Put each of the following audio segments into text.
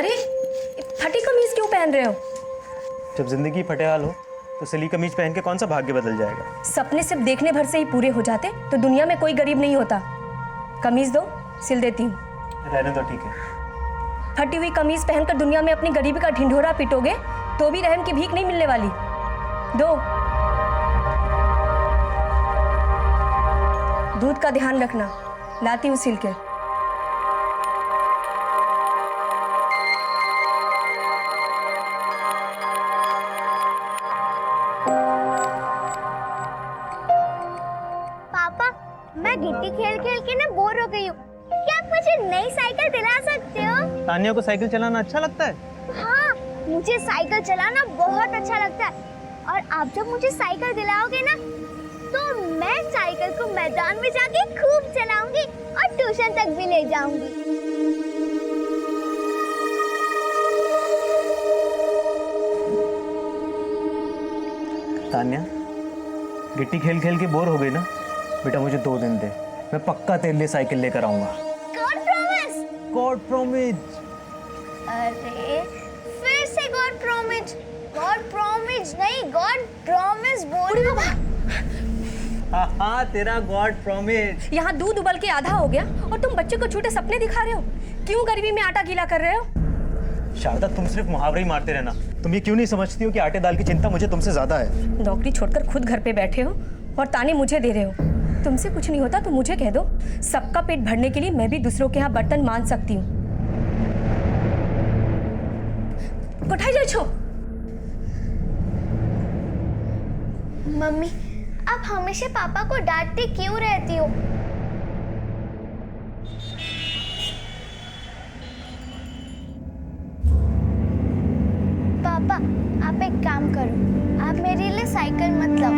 अरे फटी कमीज क्यों पहन रहे हो? जब जिंदगी फटेहाल हो तो सिली कमीज पहन के कौन सा भाग्य बदल जाएगा। सपने सिर्फ देखने भर से ही पूरे हो जाते तो दुनिया में कोई गरीब नहीं होता। कमीज दो, सिल देती हूँ। रहने तो ठीक है। फटी हुई कमीज पहनकर दुनिया में अपनी गरीबी का ढिंढोरा पिटोगे तो भी रहम की भीख नहीं मिलने वाली। दो। दूध का ध्यान रखना, लाती हूँ सिल के। पापा, मैं गिट्टी खेल खेल के ना बोर हो गई हूँ। क्या आप मुझे नई साइकिल दिला सकते हो? तानिया को साइकिल चलाना अच्छा लगता है? हाँ, मुझे साइकिल चलाना बहुत अच्छा लगता है। और आप जब मुझे साइकिल दिलाओगे ना, तो मैं साइकिल को मैदान में जाके खूब चलाऊंगी और ट्यूशन तक भी ले जाऊंगी। तानिया, गिट्टी खेल खेल के बोर हो गई ना? बेटा मुझे 2 दिन दे, मैं पक्का तेरे लिए साइकिल लेकर आऊंगा। God promise? God promise. अरे फिर से गॉड प्रॉमिस। गॉड प्रॉमिस नहीं, गॉड प्रॉमिस बोल। हाँ, तेरा गॉड प्रॉमिस। यहाँ दूध उबल के आधा हो गया और तुम बच्चे को झूठे सपने दिखा रहे हो। क्यों गरीबी में आटा गीला कर रहे हो? शारदा, तुम सिर्फ मुहावरे ही मारते रहना। तुम ये क्यों नहीं समझती हो कि आटे दाल की चिंता मुझे तुमसे ज्यादा है। नौकरी छोड़कर खुद घर पे बैठे हो और ताने मुझे दे रहे हो। तुमसे कुछ नहीं होता तो मुझे कह दो। सबका पेट भरने के लिए मैं भी दूसरों के यहाँ बर्तन मान सकती हूँ। कोठाई जाए छो। मम्मी, आप हमेशा पापा को डांटती क्यों रहती हो? पापा, आप एक काम करो, आप मेरे लिए साइकिल मत लाओ,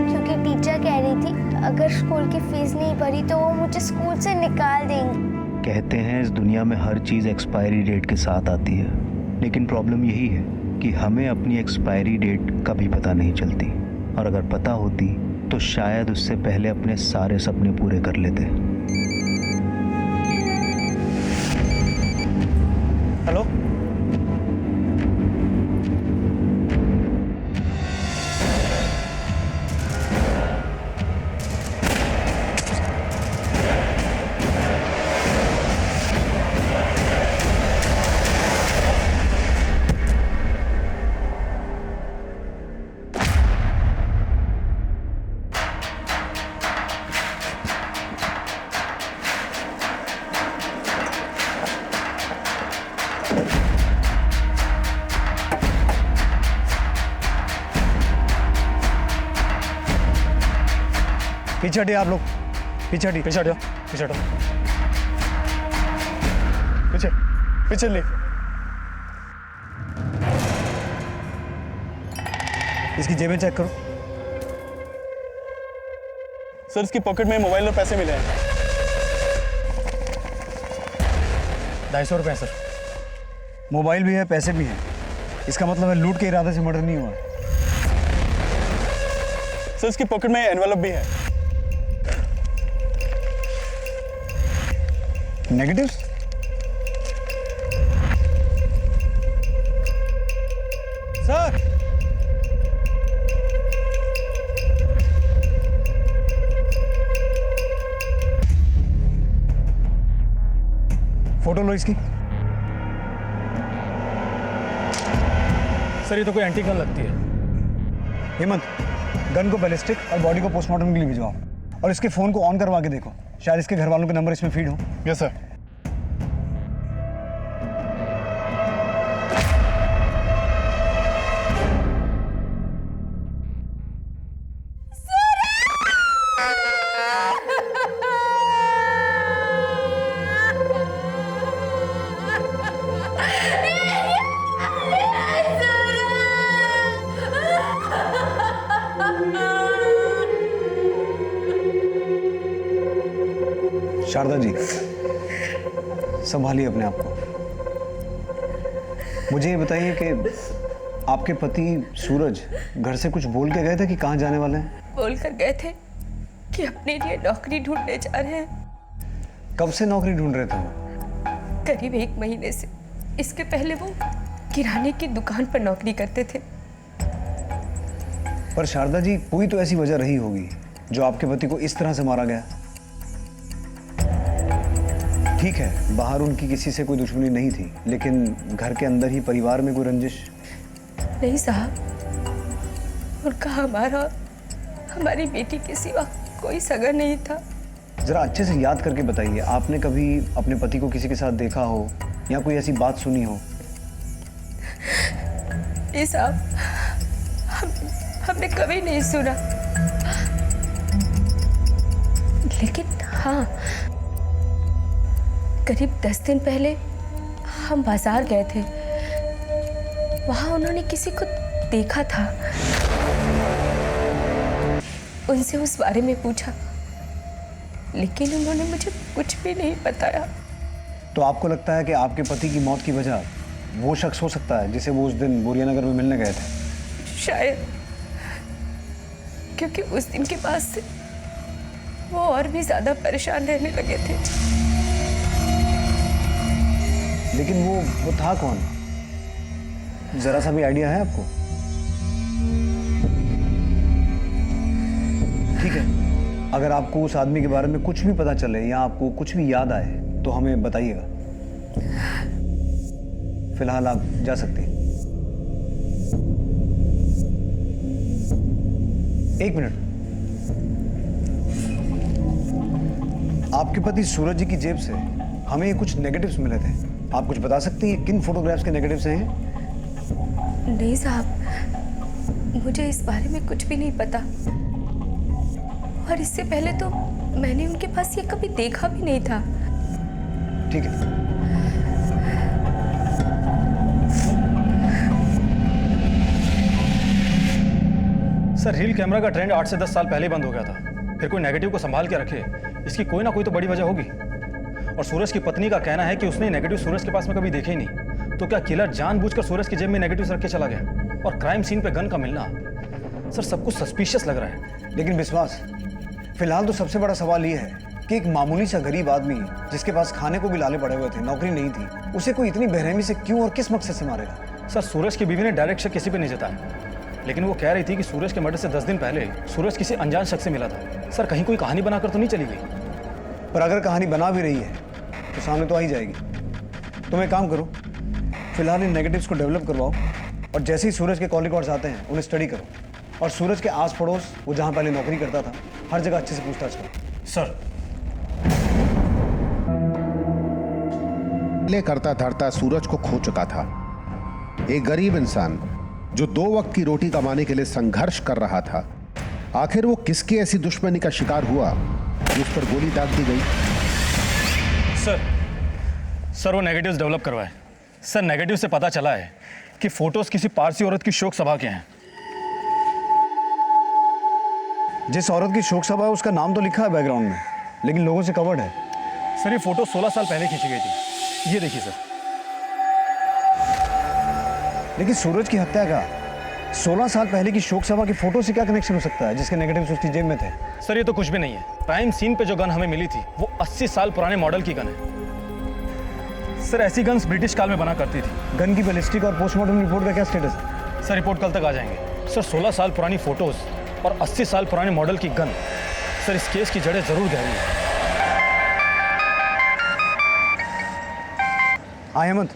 क्योंकि टीचर कह रही थी अगर स्कूल की फीस नहीं भरी तो वो मुझे स्कूल से निकाल देंगे। कहते हैं इस दुनिया में हर चीज़ एक्सपायरी डेट के साथ आती है, लेकिन प्रॉब्लम यही है कि हमें अपनी एक्सपायरी डेट कभी पता नहीं चलती, और अगर पता होती तो शायद उससे पहले अपने सारे सपने पूरे कर लेते। हेलो, पीछे हटिए आप लोग, पीछे हटिए, पीछे हटो, पीछे हटो, पीछे पीछे ले। इसकी जेबें चेक करो। सर, इसकी पॉकेट में मोबाइल और पैसे मिले हैं। 250 रुपये सर। मोबाइल भी है, पैसे भी हैं। इसका मतलब है लूट के इरादे से मर्डर नहीं हुआ। सर, इसकी पॉकेट में एनवेलप भी है। नेगेटिव्स? सर, फोटो लो इसकी। सर, ये तो कोई एंटी गन लगती है। हेमंत, गन को बैलिस्टिक और बॉडी को पोस्टमार्टम के लिए भिजवाओ, और इसके फोन को ऑन करवा के देखो, शायद इसके घर वालों के नंबर इसमें फीड हो। Yes sir. शारदा जी, संभालिए अपने आप को। मुझे ये बताइए कि आपके पति सूरज घर से कुछ बोल के गए थे कि कहाँ जाने वाले हैं? बोल कर गए थे कि अपने लिए नौकरी ढूंढने जा रहे हैं। कब से नौकरी ढूंढ रहे थे वो? करीब 1 महीने से। इसके पहले वो किराने की दुकान पर नौकरी करते थे। पर शारदा जी, कोई तो ऐसी वजह रही होगी जो आपके पति को इस तरह से मारा गया। ठीक है, बाहर उनकी किसी से कोई दुश्मनी नहीं थी, लेकिन घर के अंदर ही परिवार में कोई रंजिश? नहीं साहब, उनका हमारी बेटी के सिवा कोई सगा नहीं था। जरा अच्छे से याद करके बताइए, आपने कभी अपने पति को किसी के साथ देखा हो या कोई ऐसी बात सुनी हो? ये साहब, हमने कभी नहीं सुना। लेकिन हाँ, करीब 10 दिन पहले हम बाजार गए थे। वहां उन्होंने किसी को देखा था। उनसे उस बारे में पूछा, लेकिन उन्होंने मुझे कुछ भी नहीं बताया। तो आपको लगता है कि आपके पति की मौत की वजह वो शख्स हो सकता है जिसे वो उस दिन बोरियानगर में मिलने गए थे? शायद, क्योंकि उस दिन के बाद से वो और भी ज्यादा परेशान रहने लगे थे। लेकिन वो था कौन? जरा सा भी आइडिया है आपको? ठीक है, अगर आपको उस आदमी के बारे में कुछ भी पता चले या आपको कुछ भी याद आए तो हमें बताइएगा। फिलहाल आप जा सकते हैं। 1 मिनट। आपके पति सूरज जी की जेब से हमें ये कुछ नेगेटिव्स मिले थे। आप कुछ बता सकती हैं किन फोटोग्राफ्स के नेगेटिव्स हैं? नहीं साहब, मुझे इस बारे में कुछ भी नहीं पता। और इससे पहले तो मैंने उनके पास ये कभी देखा भी नहीं था। ठीक है। सर, रील कैमरा का ट्रेंड 8 से 10 साल पहले ही बंद हो गया था। फिर कोई नेगेटिव को संभाल के रखे, इसकी कोई ना कोई तो बड़ी वजह होगी। और सूरज की पत्नी का कहना है कि उसने नेगेटिव सूरज के पास में कभी देखे ही नहीं। तो क्या किलर जानबूझकर सूरज की जेब में नेगेटिव रख के चला गया? और क्राइम सीन पे गन का मिलना, सर सब कुछ सस्पिशियस लग रहा है। लेकिन विश्वास, फिलहाल तो सबसे बड़ा सवाल ये है कि एक मामूली सा गरीब आदमी जिसके पास खाने को भी लाले पड़े हुए थे, नौकरी नहीं थी, उसे कोई इतनी बेरहमी से क्यों और किस मकसद से मारेगा? सर, सूरज की बीवी ने डायरेक्ट शक किसी पे नहीं जताया, लेकिन वो कह रही थी कि सूरज के मर्डर से 10 दिन पहले सूरज किसी अनजान शख्स से मिला था। सर, कहीं कोई कहानी बनाकर तो नहीं चली गई? पर अगर कहानी बना भी रही है तो सामने तो आ ही जाएगी। तुम एक काम करो, फिलहाल इन नेगेटिव्स को डेवलप करवाओ और जैसे ही सूरज के कॉल रिकॉर्ड्स आते हैं उन्हें स्टडी करो। और सूरज के आस पड़ोस, वो जहाँ पहले नौकरी करता था, हर जगह अच्छे से पूछताछ करो। सर, ले करता धरता सूरज को खो चुका था। एक गरीब इंसान जो 2 वक्त की रोटी कमाने के लिए संघर्ष कर रहा था, आखिर वो किसकी ऐसी दुश्मनी का शिकार हुआ जिस पर गोली दाग दी गई? सर वो नेगेटिव्स डेवलप करवाए। सर, नेगेटिव से पता चला है कि फोटोज किसी पारसी औरत की शोक सभा के हैं। जिस औरत की शोक सभा है उसका नाम तो लिखा है बैकग्राउंड में, लेकिन लोगों से कवर्ड है। सर, ये फोटो 16 साल पहले खींची गई थी। ये देखिए सर। लेकिन सूरज की हत्या का 16 साल पहले की शोक सभा की फोटो से क्या कनेक्शन हो सकता है जिसके नेगेटिव्स उसकी जेब में थे? सर, ये तो कुछ भी नहीं है। क्राइम सीन पे जो गन हमें मिली थी वो 80 साल पुराने मॉडल की गन है। सर, ऐसी गन्स ब्रिटिश काल में बना करती थी। गन की बैलिस्टिक और पोस्टमार्टम रिपोर्ट का क्या स्टेटस है? सर, रिपोर्ट कल तक आ जाएंगे। सर, 16 साल पुरानी फोटोज और 80 साल पुराने मॉडल की गन, सर इस केस की जड़ें जरूर गहरी है। हेमंत,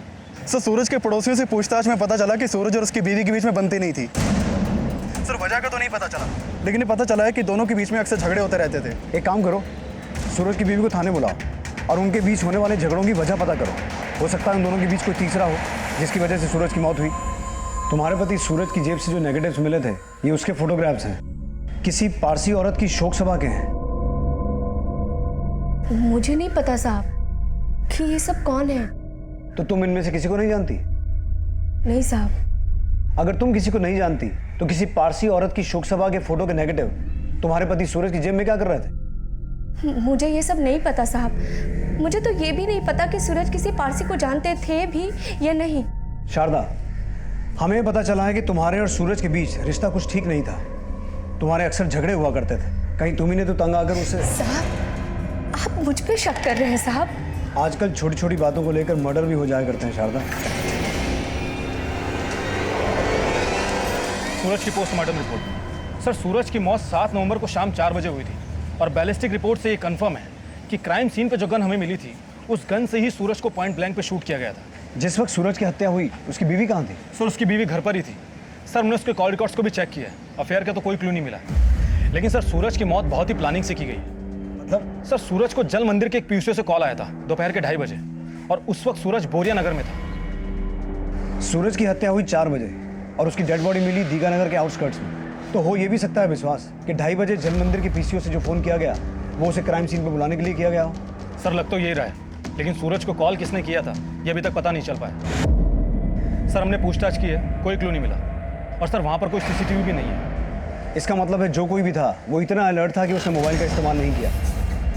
सर, सूरज के पड़ोसियों से पूछताछ में पता चला कि सूरज और उसकी बीवी के बीच में बनती नहीं थी। सर, वजह का तो नहीं पता चला, लेकिन ये पता चला है कि दोनों के बीच में अक्सर झगड़े होते रहते थे। एक काम करो, सूरज की बीवी को थाने बुलाओ और उनके बीच होने वाले झगड़ों की वजह पता करो। हो सकता है उन दोनों के बीच कोई तीसरा हो जिसकी वजह से सूरज की मौत हुई। तुम्हारे पति सूरज की जेब से जो नेगेटिव्स मिले थे, ये उसके फोटोग्राफ्स हैं। किसी पारसी औरत की शोक सभा के हैं। मुझे नहीं पता साहब कि ये सब कौन है। तो तुम इनमें से किसी को नहीं जानती? नहीं साहब। अगर तुम किसी को नहीं जानती तो किसी पारसी औरत की शोक सभा के फोटो के नेगेटिव तुम्हारे पति सूरज की जेब में क्या कर रहे थे? मुझे ये सब नहीं पता साहब। मुझे तो ये भी नहीं पता कि सूरज किसी पारसी को जानते थे भी या नहीं। शारदा, हमें पता चला है कि तुम्हारे और सूरज के बीच रिश्ता कुछ ठीक नहीं था। तुम्हारे अक्सर झगड़े हुआ करते थे। कहीं तुम्ही ने तो तंग आकर उसे। साहब, आप मुझ पे शक कर रहे हैं साहब? आजकल छोटी छोटी बातों को लेकर मर्डर भी हो जाया करते हैं शारदा। सूरज की पोस्टमार्टम रिपोर्ट। सर, सूरज की मौत 7 नवंबर को शाम 4 बजे हुई थी और बैलिस्टिक रिपोर्ट से ये कंफर्म है कि क्राइम सीन पे जो गन हमें मिली थी उस गन से ही सूरज को पॉइंट ब्लैंक पे शूट किया गया था। जिस वक्त सूरज की हत्या हुई उसकी बीवी कहाँ थी? सर, उसकी बीवी घर पर ही थी। सर, हमने उसके कॉल रिकॉर्ड्स को भी चेक किया है, अफेयर का तो कोई क्लू नहीं मिला। लेकिन सर, सूरज की मौत बहुत ही प्लानिंग से की गई है। मतलब? सर, सूरज को जल मंदिर के एक पीयूसी से कॉल आया था दोपहर के 2:30 बजे और उस वक्त सूरज बोरिया नगर में था। सूरज की हत्या हुई 4 बजे और उसकी डेड बॉडी मिली दीघानगर के आउटस्कर्ट्स में। तो हो ये भी सकता है विश्वास कि 2:30 बजे जल मंदिर के पीसीओ से जो फोन किया गया वो उसे क्राइम सीन पर बुलाने के लिए किया गया हो। सर, लग तो यही रहा है, लेकिन सूरज को कॉल किसने किया था ये अभी तक पता नहीं चल पाया। सर, हमने पूछताछ की है, कोई क्लू नहीं मिला और सर वहाँ पर कोई सीसीटीवी भी नहीं है। इसका मतलब है जो कोई भी था वो इतना अलर्ट था कि उसने मोबाइल का इस्तेमाल नहीं किया,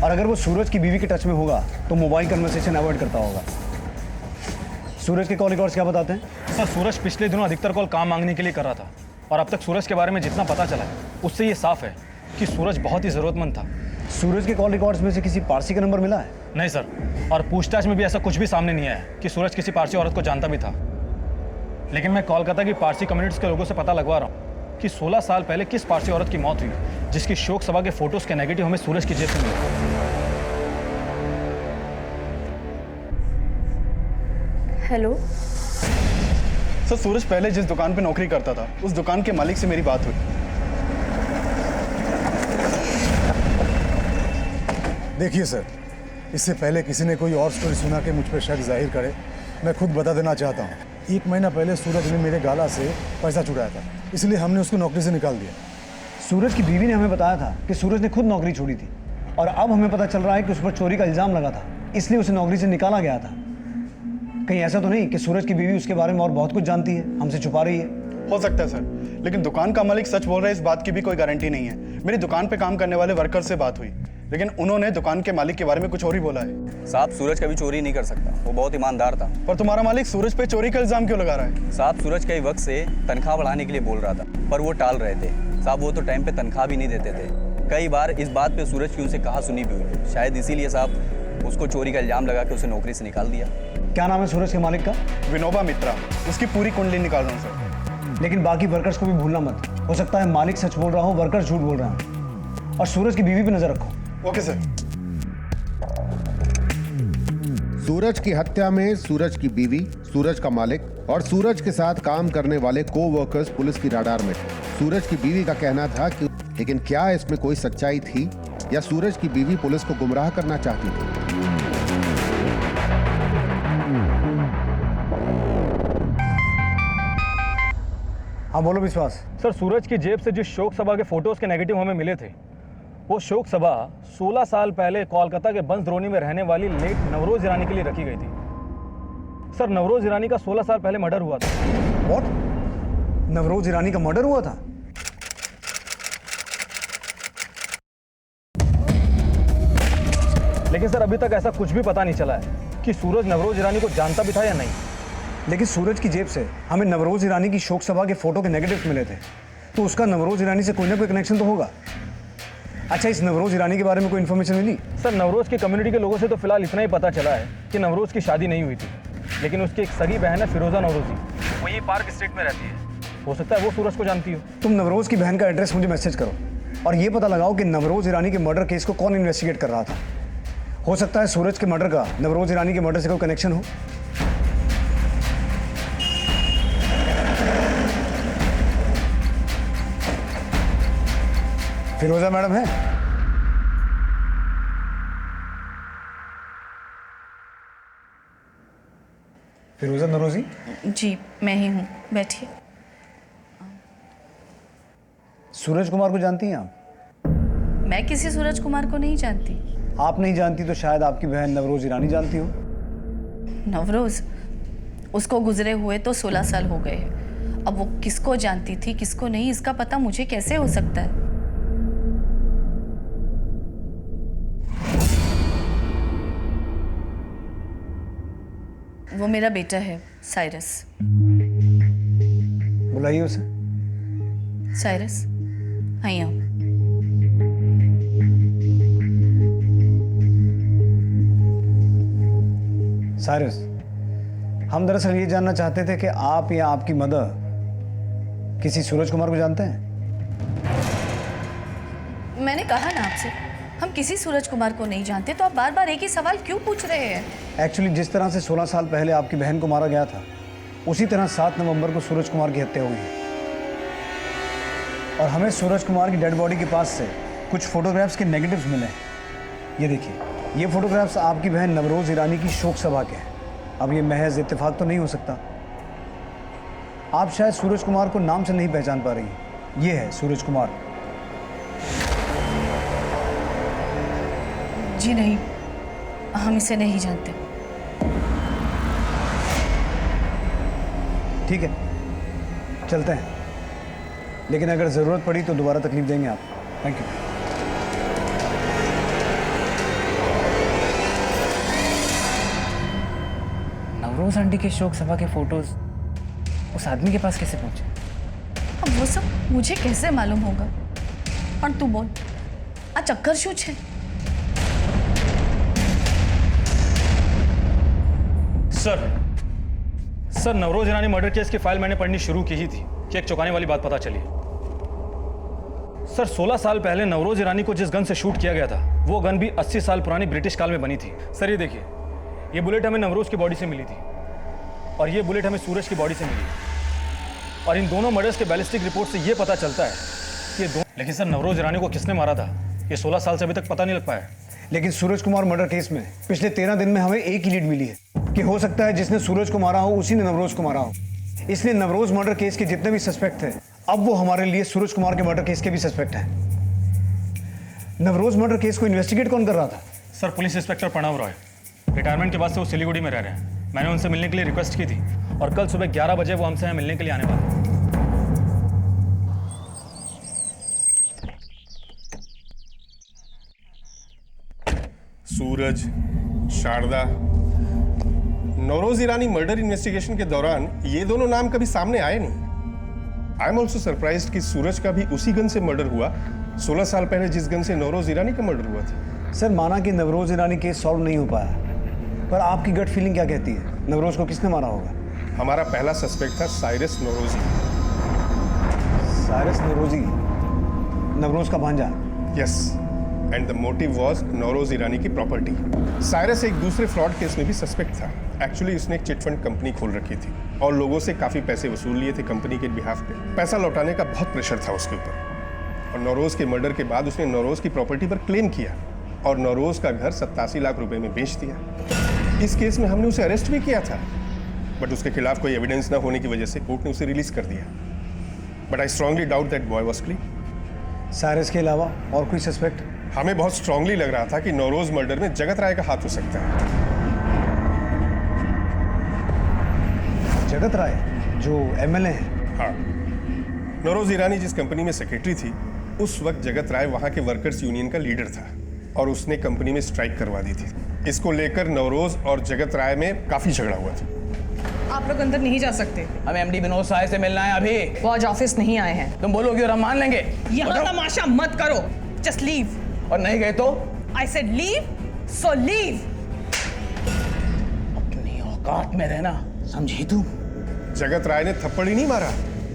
और अगर वो सूरज की बीवी के टच में होगा तो मोबाइल कन्वर्सेशन अवॉइड करता होगा। सूरज के कॉल रिकॉर्ड्स क्या बताते हैं? सर, सूरज पिछले दिनों अधिकतर कॉल काम मांगने के लिए कर रहा था और अब तक सूरज के बारे में जितना पता चला है उससे ये साफ है कि सूरज बहुत ही ज़रूरतमंद था। सूरज के कॉल रिकॉर्ड्स में से किसी पारसी का नंबर मिला है? नहीं सर, और पूछताछ में भी ऐसा कुछ भी सामने नहीं आया कि सूरज किसी पारसी औरत को जानता भी था। लेकिन मैं कोलकाता की पारसी कम्युनिटीज़ के लोगों से पता लगवा रहा हूँ कि 16 साल पहले किस पारसी औरत की मौत हुई जिसकी शोक सभा के फोटोज़ के नेगेटिव हमें सूरज की जेब से मिले। हेलो। सर, सूरज पहले जिस दुकान पे नौकरी करता था उस दुकान के मालिक से मेरी बात हुई। देखिए सर, इससे पहले किसी ने कोई और स्टोरी सुना के मुझ पर शक जाहिर करे, मैं खुद बता देना चाहता हूँ। 1 महीना पहले सूरज ने मेरे गाला से पैसा चुराया था, इसलिए हमने उसको नौकरी से निकाल दिया। सूरज की बीवी ने हमें बताया था कि सूरज ने खुद नौकरी छोड़ी थी और अब हमें पता चल रहा है कि उस पर चोरी का इल्ज़ाम लगा था, इसलिए उसे नौकरी से निकाला गया था। कहीं ऐसा तो नहीं कि सूरज की बीवी उसके बारे में और बहुत कुछ जानती है, हमसे छुपा रही है? हो सकता है सर, लेकिन दुकान का मालिक सच बोल रहा है इस बात की भी कोई गारंटी नहीं है। मेरी दुकान पे काम करने वाले वर्कर से बात हुई, लेकिन उन्होंने दुकान के मालिक के बारे में कुछ और ही बोला है। साहब, सूरज कभी चोरी नहीं कर सकता, वो बहुत ईमानदार था। पर तुम्हारा मालिक सूरज पे चोरी का इल्जाम क्यों लगा रहा है? साहब, सूरज कई वक्त से तनख्वाह बढ़ाने के लिए बोल रहा था पर वो टाल रहे थे। साहब, वो तो टाइम पे तनख्वाह भी नहीं देते थे। कई बार इस बात पे सूरज की उनसे कहा सुनी भी हुई, शायद इसीलिए साहब उसको चोरी का इल्जाम लगा के उसे नौकरी से निकाल दिया। क्या नाम है सूरज के मालिक का? विनोबा मित्रा। उसकी पूरी कुंडली निकाल रहा हूँ सर। लेकिन बाकी वर्कर्स को भी भूलना मत। हो सकता है मालिक सच बोल रहा हो, वर्कर्स झूठ बोल रहे हैं। और सूरज की बीवी पे नजर रखो। Okay sir. सूरज की हत्या में सूरज की बीवी, सूरज का मालिक और सूरज के साथ काम करने वाले को-वर्कर्स पुलिस की राडार में थे। सूरज की बीवी का कहना था कि, लेकिन क्या इसमें कोई सच्चाई थी या सूरज की बीवी पुलिस को गुमराह करना चाहती थी? हाँ बोलो विश्वास। सर, सूरज की जेब से जिस शोक सभा के फोटोज़ के नेगेटिव हमें मिले थे वो शोक सभा 16 साल पहले कोलकाता के बंसद्रोणी में रहने वाली लेट नवरोज ईरानी के लिए रखी गई थी। सर, नवरोज ईरानी का 16 साल पहले मर्डर हुआ था। व्हाट? नवरोज ईरानी का मर्डर हुआ था? लेकिन सर, अभी तक ऐसा कुछ भी पता नहीं चला है कि सूरज नवरोज ईरानी को जानता भी था या नहीं। लेकिन सूरज की जेब से हमें नवरोज ईरानी की शोक सभा के फोटो के नेगेटिव्स मिले थे, तो उसका नवरोज ईरानी से कोई ना कोई कनेक्शन तो होगा। अच्छा, इस नवरोज ईरानी के बारे में कोई इन्फॉर्मेशन मिली? सर, नवरोज की कम्युनिटी के लोगों से तो फिलहाल इतना ही पता चला है कि नवरोज की शादी नहीं हुई थी, लेकिन उसकी एक सगी बहन है फिरोजा नवरोजी, वो यही पार्क स्ट्रीट में रहती है। हो सकता है वो सूरज को जानती हो। तुम नवरोज की बहन का एड्रेस मुझे मैसेज करो और ये पता लगाओ कि नवरोज ईरानी के मर्डर केस को कौन इन्वेस्टिगेट कर रहा था। हो सकता है सूरज के मर्डर का नवरोज ईरानी के मर्डर से कोई कनेक्शन हो। फिरोजा मैडम है? फिरोजा नवरोजी? जी, मैं ही हूँ, बैठिए। सूरज कुमार को जानती हैं आप? मैं किसी सूरज कुमार को नहीं जानती। आप नहीं जानती तो शायद आपकी बहन नवरोज ईरानी जानती हो। नवरोज, उसको गुजरे हुए तो 16 साल हो गए हैं। अब वो किसको जानती थी किसको नहीं, इसका पता मुझे कैसे हो सकता है? वो मेरा बेटा है, साइरस। बुलाइए उसे। साइरस, आई आओ। साइरस, हम दरअसल ये जानना चाहते थे कि आप या आपकी मदर किसी सूरज कुमार को जानते हैं? मैंने कहा ना आपसे, हम किसी सूरज कुमार को नहीं जानते, तो आप बार बार एक ही सवाल क्यों पूछ रहे हैं? एक्चुअली जिस तरह से 16 साल पहले आपकी बहन को मारा गया था, उसी तरह 7 नवंबर को सूरज कुमार की हत्या हुई है। और हमें सूरज कुमार की डेड बॉडी के पास से कुछ फोटोग्राफ्स के नेगेटिव्स मिले हैं। ये देखिए, ये फोटोग्राफ्स आपकी बहन नवरोज ईरानी की शोक सभा के हैं। अब ये महज इत्तेफाक तो नहीं हो सकता। आप शायद सूरज कुमार को नाम से नहीं पहचान पा रही। ये है सूरज कुमार। जी नहीं, हम इसे नहीं जानते। ठीक है, चलते हैं, लेकिन अगर ज़रूरत पड़ी तो दोबारा तकलीफ देंगे आप। Thank you. नवरोज आंटी के शोक सभा के फोटोज उस आदमी के पास कैसे पहुंचे? अब वो सब मुझे कैसे मालूम होगा? और तू बोल, आ चक्कर शू छे? सर नवरोज ईरानी मर्डर केस की फाइल मैंने पढ़नी शुरू की ही थी कि एक चौंकाने वाली बात पता चली। सर 16 साल पहले नवरोज ईरानी को जिस गन से शूट किया गया था, वो गन भी 80 साल पुरानी ब्रिटिश काल में बनी थी। सर ये देखिए, ये बुलेट हमें नवरोज की बॉडी से मिली थी और ये बुलेट हमें सूरज की बॉडी से मिली। और इन दोनों मर्डर्स के बैलिस्टिक रिपोर्ट से ये पता चलता है कि ये लेकिन सर नवरोज ईरानी को किसने मारा था, ये 16 साल से अभी तक पता नहीं लग पाया। लेकिन सूरज कुमार मर्डर केस में पिछले 13 दिन में हमें एक ही लीड मिली है कि हो सकता है जिसने सूरज को मारा हो उसी ने नवरोज को मारा हो। इसलिए नवरोज मर्डर केस के जितने भी सस्पेक्ट थे, अब वो हमारे लिए सूरज कुमार के मर्डर केस के भी सस्पेक्ट हैं। नवरोज मर्डर केस को इन्वेस्टिगेट कौन कर रहा था? Sir police inspector Pranav Roy, retirement के बाद से वो सिलीगुड़ी में रह रहे हैं। मैंने उनसे मिलने के लिए रिक्वेस्ट की थी और कल सुबह 11 बजे वो हमसे यहाँ मिलने के लिए आने वाले हैं। सूरज, शारदा, नवरोज ईरानी मर्डर इन्वेस्टिगेशन के दौरान ये दोनों नाम कभी सामने आए नहीं। आई एम ऑल्सो सरप्राइज्ड कि सूरज का भी उसी गन से मर्डर हुआ 16 साल पहले जिस गन से नवरोज ईरानी का मर्डर हुआ था। सर माना कि नवरोज ईरानी केस सॉल्व नहीं हो पाया, पर आपकी गट फीलिंग क्या कहती है? नवरोज को किसने मारा होगा? हमारा पहला सस्पेक्ट था साइरस नवरोजी। साइरस नवरोजी, नवरोज का भांजा? Yes, and the motive was Navroz Irani की प्रॉपर्टी। साइरस एक दूसरे फ्रॉड केस में भी सस्पेक्ट था। एक्चुअली उसने एक चिटफंड कंपनी खोल रखी थी और लोगों से काफी पैसे वसूल लिए थे कंपनी के बिहाफ पे। पैसा लौटाने का बहुत प्रेशर था उसके ऊपर और नवरोज के मर्डर के बाद उसने नवरोज की प्रॉपर्टी पर क्लेम किया और नवरोज का घर 87 लाख रुपए में बेच दिया। इस केस में हमने उसे अरेस्ट भी किया था, बट उसके खिलाफ कोई एविडेंस ना होने की वजह से कोर्ट ने उसे रिलीज कर दिया। But I strongly doubt that boy was clean. Cyrus के अलावा और कोई सस्पेक्ट? हमें बहुत स्ट्रांगली लग रहा था कि नवरोज मर्डर में जगत राय का हाथ हो सकता है। जगत राय जो एमएलए हैं? हाँ, नवरोज ईरानी जिस कंपनी में सेक्रेटरी थी, उस वक्त जगत राय वहां के वर्कर्स यूनियन का लीडर था और उसने कंपनी में स्ट्राइक करवा दी थी। इसको लेकर नवरोज और जगत राय में काफी झगड़ा हुआ था। आप लोग अंदर नहीं जा सकते। हमें एमडी विनोद साय से मिलना है अभी। वो आज ऑफिस नहीं आए हैं। तुम बोलोगे और हम मान लेंगे। यहाँ तमाशा मत करो, जस्ट लीव। और नहीं गए तो? I said leave, so leave. अपनी औकात में रहना, समझी तू? जगत राय ने थप्पड़ ही नहीं मारा,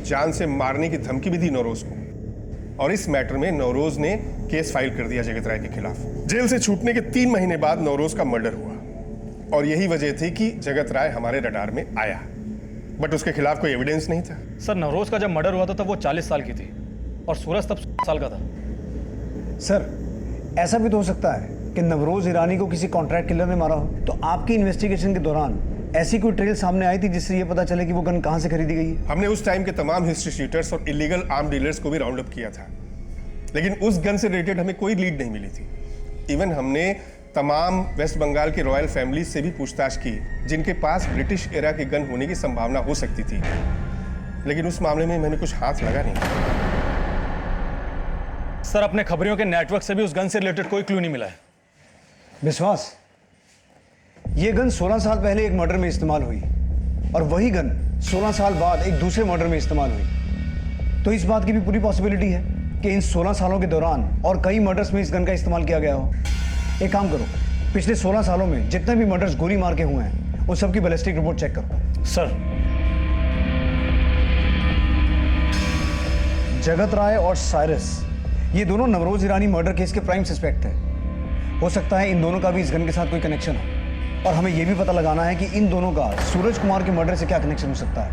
जान से मारने की धमकी भी दी नवरोज को। और इस मैटर में नवरोज ने केस फाइल कर दिया जगत राय के खिलाफ। जेल से छूटने के 3 महीने बाद नवरोज का मर्डर हुआ और यही वजह थी कि जगत राय हमारे रडार में आया, बट उसके खिलाफ कोई एविडेंस नहीं था। सर नवरोज का जब मर्डर हुआ था तब वो 40 साल की थी और सूरज तब 16 साल का था। सर ऐसा भी तो हो सकता है कि नवरोज ईरानी को किसी कॉन्ट्रैक्ट किलर ने मारा हो। तो आपकी इन्वेस्टिगेशन के दौरान ऐसी कोई ट्रेल सामने आई थी जिससे ये पता चले कि वो गन कहां से खरीदी गई है? हमने उस टाइम के तमाम हिस्ट्री शीटर्स और इलीगल आर्म डीलर्स को भी राउंड अप किया था, लेकिन उस गन से रिलेटेड हमें कोई लीड नहीं मिली थी। इवन हमने तमाम वेस्ट बंगाल के रॉयल फैमिली से भी पूछताछ की जिनके पास ब्रिटिश एरा की गन होने की संभावना हो सकती थी, लेकिन उस मामले में मैंने कुछ हाथ लगा नहीं। सर अपने खबरियों के नेटवर्क से भी उस गन से रिलेटेड कोई क्लू नहीं मिला है। विश्वास, ये गन 16 साल पहले एक मर्डर में इस्तेमाल हुई और वही गन 16 साल बाद एक दूसरे मर्डर में इस्तेमाल हुई। तो इस बात की भी पूरी पॉसिबिलिटी है कि इन 16 सालों के दौरान और कई मर्डर्स में इस गन का इस्तेमाल किया गया हो। एक काम करो, पिछले 16 सालों में जितने भी मर्डर्स गोली मार के हुए हैं उन सबकी बैलिस्टिक रिपोर्ट चेक करो। सर, जगत राय और साइरस, ये दोनों नवरोज ईरानी मर्डर केस के प्राइम सस्पेक्ट थे। हो सकता है इन दोनों का भी इस गन के साथ कोई कनेक्शन हो, और हमें यह भी पता लगाना है कि इन दोनों का सूरज कुमार के मर्डर से क्या कनेक्शन हो सकता है।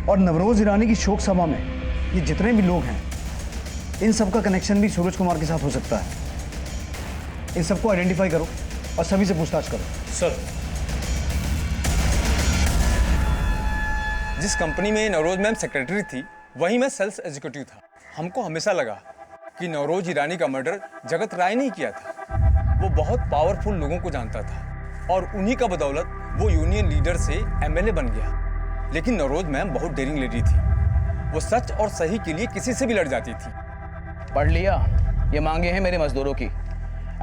और नवरोज ईरानी की शोक सभा में ये जितने भी लोग हैं, इन सबका कनेक्शन भी सूरज कुमार के साथ हो सकता है। इन सबको आइडेंटिफाई करो और सभी से पूछताछ करो। सर, जिस कंपनी में नवरोज मैम सेक्रेटरी थी, वहीं मैं सेल्स एग्जीक्यूटिव था। हमको हमेशा लगा कि नवरोज ईरानी का मर्डर जगत राय ने किया था। वो बहुत पावरफुल लोगों को जानता था और उन्हीं का बदौलत वो यूनियन लीडर से एमएलए बन गया। लेकिन नवरोज मैम बहुत डेयरिंग लेडी थी। वो सच और सही के लिए किसी से भी लड़ जाती थी। पढ़ लिया? ये मांगे हैं मेरे मजदूरों की।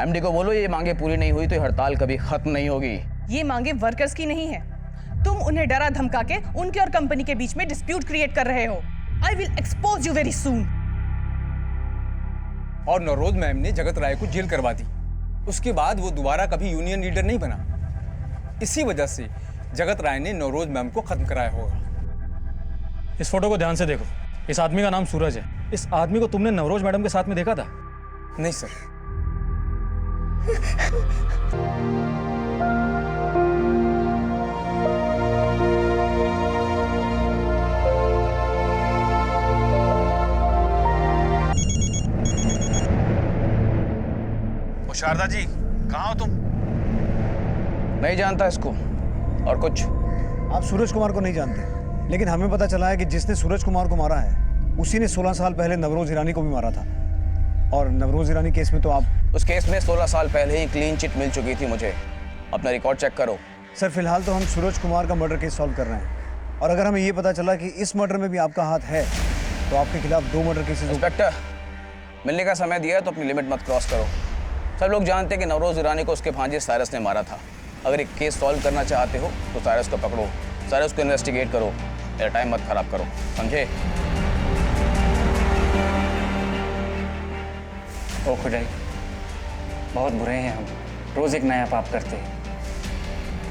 एमडी को बोलो ये मांगे पूरी नहीं हुई तो हड़ताल कभी खत्म नहीं होगी। ये मांगे वर्कर्स की नहीं है। तुम उन्हें डरा धमका के उनके और कंपनी के बीच में डिस्प्यूट क्रिएट कर रहे हो। I will expose you very soon. और नवरोज मैम ने जगत राय को जेल करवा दी। उसके बाद वो दोबारा कभी यूनियन लीडर नहीं बना। इसी वजह से जगत राय ने नवरोज मैम को खत्म कराया होगा। इस फोटो को ध्यान से देखो। इस आदमी का नाम सूरज है। इस आदमी को तुमने नवरोज मैडम के साथ में देखा था? नहीं सर। शारदा जी, कहाँ हो तुम? नहीं जानता इसको। और कुछ? आप सूरज कुमार को नहीं जानते, लेकिन हमें पता चला है कि जिसने सूरज कुमार को मारा है उसी ने 16 साल पहले नवरोज ईरानी को भी मारा था। और नवरोज ईरानी केस में तो आप... उस केस में 16 साल पहले ही क्लीन चिट मिल चुकी थी मुझे। अपना रिकॉर्ड चेक करो। सर, फिलहाल तो हम सूरज कुमार का मर्डर केस सॉल्व कर रहे हैं, और अगर हमें ये पता चला कि इस मर्डर में भी आपका हाथ है तो आपके खिलाफ 2 मर्डर केसेस... इंस्पेक्टर, मिलने का समय दिया है तो अपनी लिमिट मत क्रॉस करो। सब लोग जानते हैं कि नवरोज ईरानी को उसके भांजे साइरस ने मारा था। अगर एक केस सॉल्व करना चाहते हो तो साइरस को पकड़ो, साइरस को इन्वेस्टिगेट करो, मेरा टाइम मत खराब करो, समझे? ओ खुदाई, बहुत बुरे हैं हम। रोज एक नया पाप करते हैं।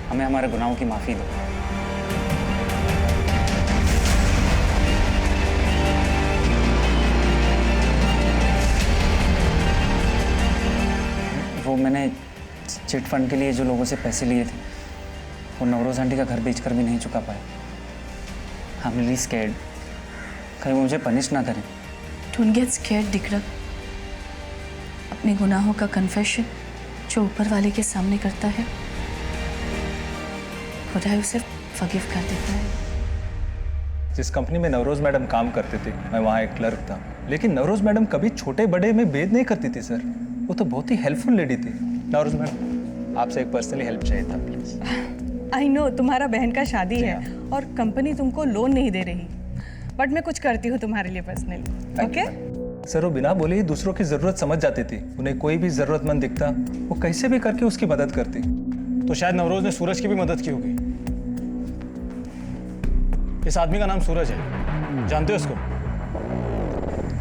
हमें हमारे गुनाहों की माफ़ी दो। वो मैंने चिट फंड के लिए जो लोगों से पैसे लिए थे, वो नवरोज आंटी का घर बेचकर भी नहीं चुका पाए। आई एम रियली स्कैर्ड, कहीं वो मुझे पनिश ना करें। डोंट गेट स्कैर्ड दिकरत। अपने गुनाहों का कन्फेशन जो ऊपर वाले के सामने करता है, खुदा उसे फॉरगिव कर देता है। जिस कंपनी में नवरोज मैडम काम करते थे, मैं वहाँ एक क्लर्क था। लेकिन नवरोज मैडम कभी छोटे बड़े में भेद नहीं करती थी सर। वो तो बहुत ही हेल्पफुल लेडी थी। नवरोज मैडम, आपसे एक पर्सनली हेल्प चाहिए था प्लीज। आई नो तुम्हारा बहन का शादी है और कंपनी तुमको लोन नहीं दे रही, बट मैं कुछ करती हूँ तुम्हारे लिए पर्सनली। ओके सर, वो बिना बोले ही दूसरों की जरूरत समझ जाती थी। उन्हें कोई भी जरूरतमंद दिखता, वो कैसे भी करके उसकी मदद करती। तो शायद नवरोज ने सूरज की भी मदद की होगी। इस आदमी का नाम सूरज है, जानते हो उसको?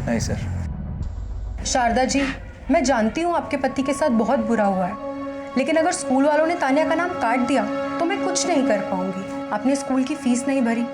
नहीं सर। शारदा जी, मैं जानती हूँ आपके पति के साथ बहुत बुरा हुआ है, लेकिन अगर स्कूल वालों ने तानिया का नाम काट दिया तो मैं कुछ नहीं कर पाऊंगी। आपने स्कूल की फीस नहीं भरी,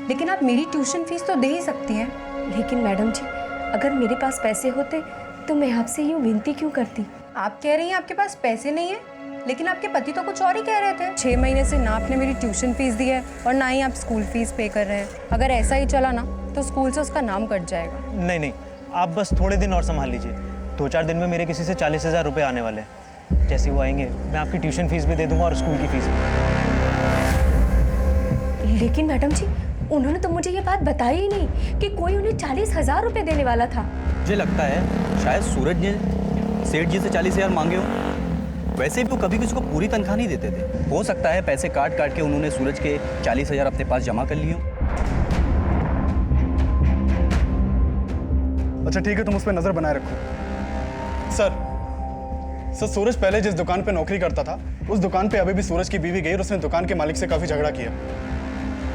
लेकिन आप मेरी ट्यूशन फीस तो दे ही सकती हैं। लेकिन मैडम जी, अगर मेरे पास पैसे होते तो मैं आपसे यूँ विनती क्यों करती? आप कह रही हैं आपके पास पैसे नहीं है, लेकिन आपके पति तो कुछ और ही कह रहे थे। 6 महीने से ना आपने मेरी ट्यूशन फीस दी है और ना ही आप स्कूल फीस पे कर रहे हैं। अगर ऐसा ही चला ना तो स्कूल से उसका नाम कट जाएगा। नहीं नहीं, आप बस थोड़े दिन और संभाल लीजिए। 2-4 दिन में मेरे किसी से 40,000 रुपये आने वाले हैं। जैसे वो आएंगे मैं आपकी ट्यूशन फीस भी दे दूंगा और स्कूल की फीस भी। लेकिन मैडम जी, उन्होंने तो मुझे ये बात बताई ही नहीं कि कोई उन्हें 40,000 रुपये देने वाला था। मुझे लगता है शायद सूरज ने सेठ जी से 40,000 मांगे हो। वैसे भी वो कभी किसी को पूरी तनख्वाह नहीं देते थे। हो सकता है पैसे काट काट के उन्होंने सूरज के 40,000 अपने पास जमा कर लिए हो। अच्छा ठीक है, तुम उस पर नजर बनाए रखो। सर, सूरज पहले जिस दुकान पे नौकरी करता था, उस दुकान पे अभी भी सूरज की बीवी गई और उसने दुकान के मालिक से काफी झगड़ा किया।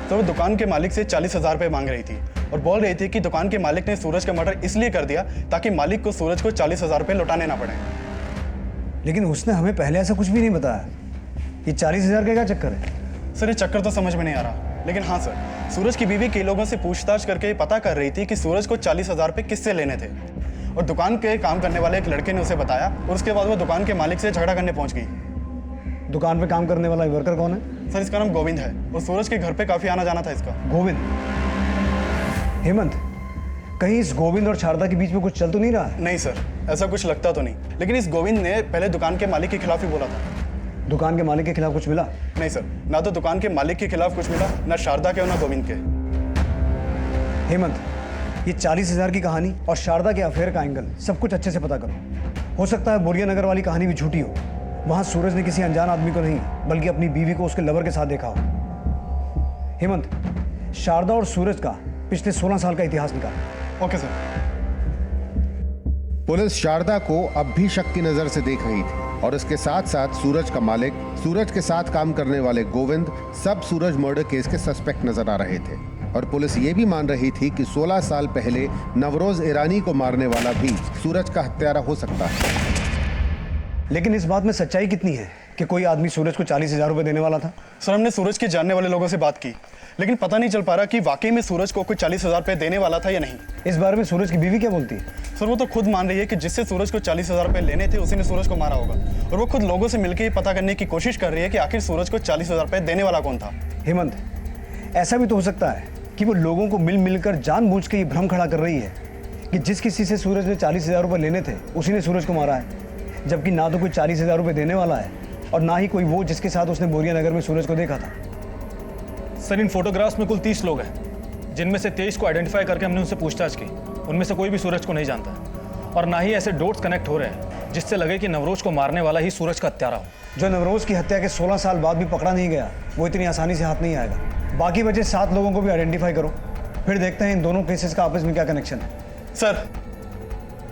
तो वो दुकान के मालिक से 40,000 रुपये मांग रही थी और बोल रही थी कि दुकान के मालिक ने सूरज का मर्डर इसलिए कर दिया ताकि मालिक को सूरज को 40,000 रुपये लौटाने ना पड़े। लेकिन उसने हमें पहले ऐसा कुछ भी नहीं बताया। ये 40,000 का क्या चक्कर है? सर ये चक्कर तो समझ में नहीं आ रहा, लेकिन हाँ सर, सूरज की बीवी कई लोगों से पूछताछ करके ये पता कर रही थी कि सूरज को 40,000 रुपये किससे लेने थे, और दुकान के काम करने वाले एक लड़के ने उसे बताया, और उसके बाद वो दुकान के मालिक से झगड़ा करने पहुंच गई। दुकान पे काम करने वाला वर्कर कौन है? सर इसका नाम गोविंद है, और सूरज के घर पे काफ़ी आना जाना था इसका। गोविंद? हेमंत, कहीं इस गोविंद और शारदा के बीच में कुछ चल तो नहीं रहा है? नहीं सर, ऐसा कुछ लगता तो नहीं, लेकिन इस गोविंद ने पहले दुकान के मालिक के खिलाफ ही बोला था। दुकान के मालिक के खिलाफ कुछ मिला? नहीं सर, ना तो दुकान के मालिक के खिलाफ कुछ मिला, ना शारदा के और ना गोविंद के। हेमंत, ये 40,000 की कहानी और शारदा के अफेयर का एंगल सब कुछ अच्छे से पता करो। हो सकता है बोरिया नगर वाली कहानी भी झूठी हो। वहां सूरज ने किसी अनजान आदमी को नहीं, बल्कि अपनी बीवी को उसके लवर के साथ देखा हो। हेमंत, शारदा और सूरज का पिछले 16 साल का इतिहास निकाल। Okay sir. पुलिस शारदा को अब भी शक की नजर से देख रही थी, और इसके साथ साथ सूरज का मालिक, सूरज के साथ काम करने वाले गोविंद, सब सूरज मर्डर केस के सस्पेक्ट नजर आ रहे थे। और पुलिस ये भी मान रही थी कि 16 साल पहले नवरोज ईरानी को मारने वाला भी सूरज का हत्यारा हो सकता है। लेकिन इस बात में सच्चाई कितनी है कि कोई आदमी सूरज को 40,000 रुपए देने वाला था? सर हमने सूरज के जानने वाले लोगों से बात की, लेकिन पता नहीं चल पा रहा कि वाकई में सूरज को कोई 40,000 रुपये देने वाला था या नहीं। इस बारे में सूरज की बीवी क्या बोलती है? सर वो तो खुद मान रही है कि जिससे सूरज को 40,000 रुपये लेने थे उसी ने सूरज को मारा होगा, और वो खुद लोगों से मिलकर ये पता करने की कोशिश कर रही है कि आखिर सूरज को 40,000 रुपये देने वाला कौन था। हेमंत, ऐसा भी तो हो सकता है कि वो लोगों को मिलकर जानबूझ के ये भ्रम खड़ा कर रही है कि जिस किसी से सूरज ने 40,000 रुपये लेने थे उसी ने सूरज को मारा है, जबकि ना तो कोई 40,000 रुपये देने वाला है और ना ही कोई वो जिसके साथ उसने बोरिया नगर में सूरज को देखा था। सर इन फोटोग्राफ्स में कुल 30 लोग हैं, जिनमें से 23 को आइडेंटिफाई करके हमने उनसे पूछताछ की। उनमें से कोई भी सूरज को नहीं जानता, और ना ही ऐसे डॉट्स कनेक्ट हो रहे हैं जिससे लगे कि नवरोज को मारने वाला ही सूरज का हत्यारा हो। जो नवरोज की हत्या के 16 साल बाद भी पकड़ा नहीं गया, वो इतनी आसानी से हाथ नहीं आएगा। बाकी बचे 7 लोगों को भी आइडेंटिफाई करो, फिर देखते हैं इन दोनों केसेस का आपस में क्या कनेक्शन है।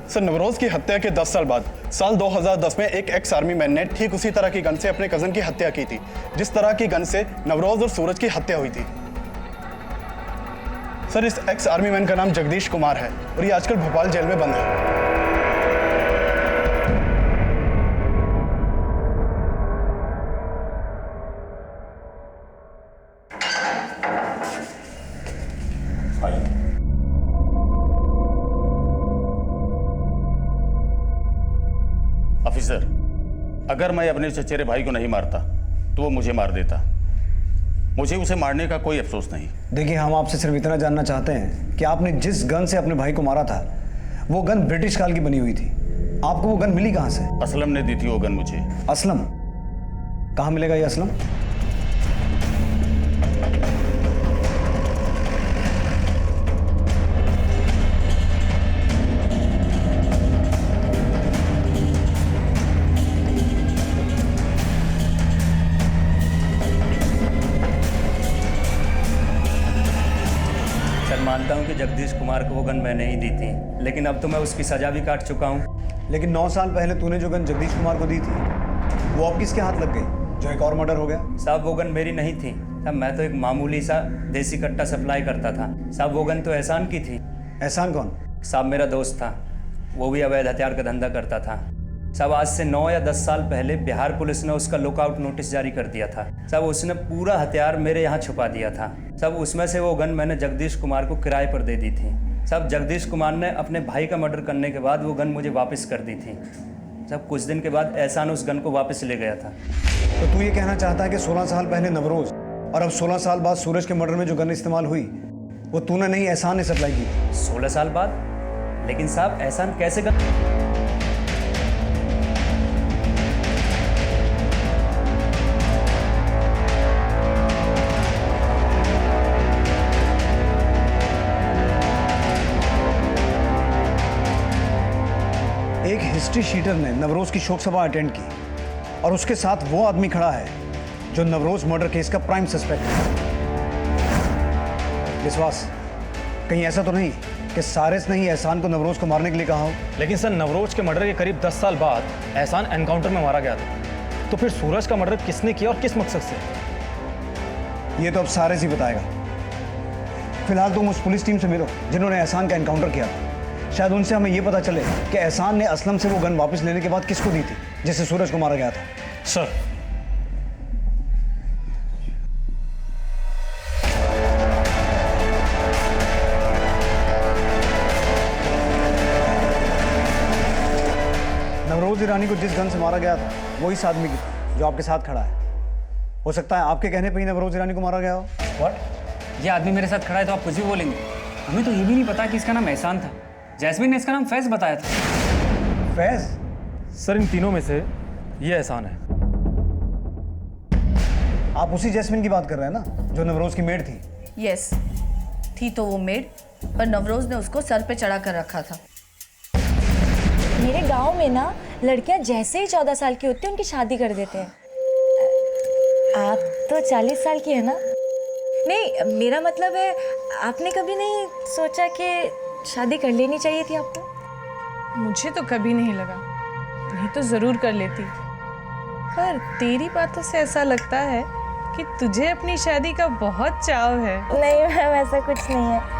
सर नवरोज की हत्या के 10 साल बाद साल 2010 में एक एक्स आर्मी मैन ने ठीक उसी तरह की गन से अपने कजन की हत्या की थी, जिस तरह की गन से नवरोज और सूरज की हत्या हुई थी। सर इस एक्स आर्मी मैन का नाम जगदीश कुमार है, और ये आजकल भोपाल जेल में बंद है। ऑफिसर, अगर मैं अपने चचेरे भाई को नहीं मारता तो वो मुझे मार देता। मुझे उसे मारने का कोई अफसोस नहीं। देखिए, हम आपसे सिर्फ इतना जानना चाहते हैं कि आपने जिस गन से अपने भाई को मारा था वो गन ब्रिटिश काल की बनी हुई थी। आपको वो गन मिली कहाँ से? असलम ने दी थी वो गन मुझे। असलम? कहाँ मिलेगा ये असलम? मानता हूं कि जगदीश कुमार को वो गन मैंने ही दी थी, लेकिन अब तो मैं उसकी सजा भी काट चुका हूं। लेकिन 9 साल पहले तूने जो गन जगदीश कुमार को दी थी वो अब किसके हाथ लग गई, जो एक और मर्डर हो गया? साहब वो गन मेरी नहीं थी साहब, मैं तो एक मामूली सा देसी कट्टा सप्लाई करता था साहब। वो गन तो एहसान की थी। एहसान कौन? साहब मेरा दोस्त था, वो भी अवैध हथियार का धंधा करता था साहब। आज से 9 या 10 साल पहले बिहार पुलिस ने उसका लुकआउट नोटिस जारी कर दिया था साहब। उसने पूरा हथियार मेरे यहाँ छुपा दिया था साहब। उसमें से वो गन मैंने जगदीश कुमार को किराए पर दे दी थी साहब। जगदीश कुमार ने अपने भाई का मर्डर करने के बाद वो गन मुझे वापस कर दी थी साहब। कुछ दिन के बाद एहसान उस गन को वापस ले गया था। तो तू ये कहना चाहता है कि 16 साल पहले नवरोज और अब 16 साल बाद सूरज के मर्डर में जो गन इस्तेमाल हुई वो तूने नहीं, एहसान ने सप्लाई की? 16 साल बाद? लेकिन साहब एहसान कैसे गन? एक हिस्ट्री शीटर ने नवरोज की शोक सभा अटेंड की, और उसके साथ वो आदमी खड़ा है जो नवरोज मर्डर केस का प्राइम सस्पेक्ट है। विश्वास, कहीं ऐसा तो नहीं कि सारिस ने ही एहसान को नवरोज को मारने के लिए कहा हो? लेकिन सर नवरोज के मर्डर के करीब 10 साल बाद एहसान एनकाउंटर में मारा गया था, तो फिर सूरज का मर्डर किसने किया और किस मकसद से? ये तो अब सारिस ही बताएगा। फिलहाल तुम उस पुलिस टीम से मिलो जिन्होंने एहसान का एनकाउंटर किया था। शायद उनसे हमें यह पता चले कि एहसान ने असलम से वो गन वापस लेने के बाद किसको दी थी जिससे सूरज को मारा गया था। सर नवरोज ईरानी को जिस गन से मारा गया था वो इस आदमी की थी, जो आपके साथ खड़ा है। हो सकता है आपके कहने पे ही नवरोज ईरानी को मारा गया हो। व्हाट? ये आदमी मेरे साथ खड़ा है तो आप कुछ भी बोलेंगे? हमें तो ये भी नहीं पता कि इसका नाम एहसान था। जैस्मिन ने इसका नाम फैज़ बताया था। फैज़? सर इन तीनों में से ये एहसान है। आप उसी जैस्मिन की बात कर रहे हैं ना, जो नवरोज की मेड थी? यस, थी तो वो मेड, पर नवरोज ने उसको सर पे चढ़ा कर रखा था। मेरे गांव में ना लड़कियां जैसे ही 14 साल की होती है उनकी शादी कर देते हैं। आप तो 40 साल की है ना? नहीं, मेरा मतलब है आपने कभी नहीं सोचा कि शादी कर लेनी चाहिए थी आपको? मुझे तो कभी नहीं लगा, नहीं तो जरूर कर लेती। पर तेरी बातों से ऐसा लगता है कि तुझे अपनी शादी का बहुत चाव है। नहीं मैम, ऐसा कुछ नहीं है।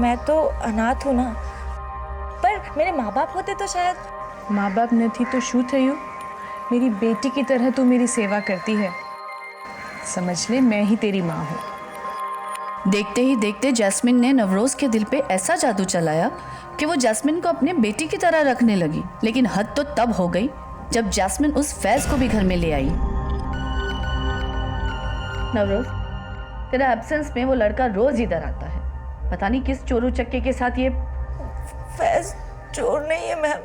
मैं तो अनाथ हूँ ना, पर मेरे माँ बाप होते तो शायद। माँ बाप न थी तो शू थयू, मेरी बेटी की तरह तू मेरी सेवा करती है। समझ ले, मैं ही तेरी माँ हूँ। देखते ही देखते जैस्मिन ने नवरोज के दिल पे ऐसा जादू चलाया कि वो जैस्मिन को अपने बेटी की तरह रखने लगी। लेकिन हद तो तब हो गई जब जैस्मिन उस फैज को भी घर में ले आई। नवरोज, तेरा एब्सेंस में वो लड़का रोज इधर आता है, पता नहीं किस चोरू चक्के के साथ। ये फैज चोर नहीं है मैम।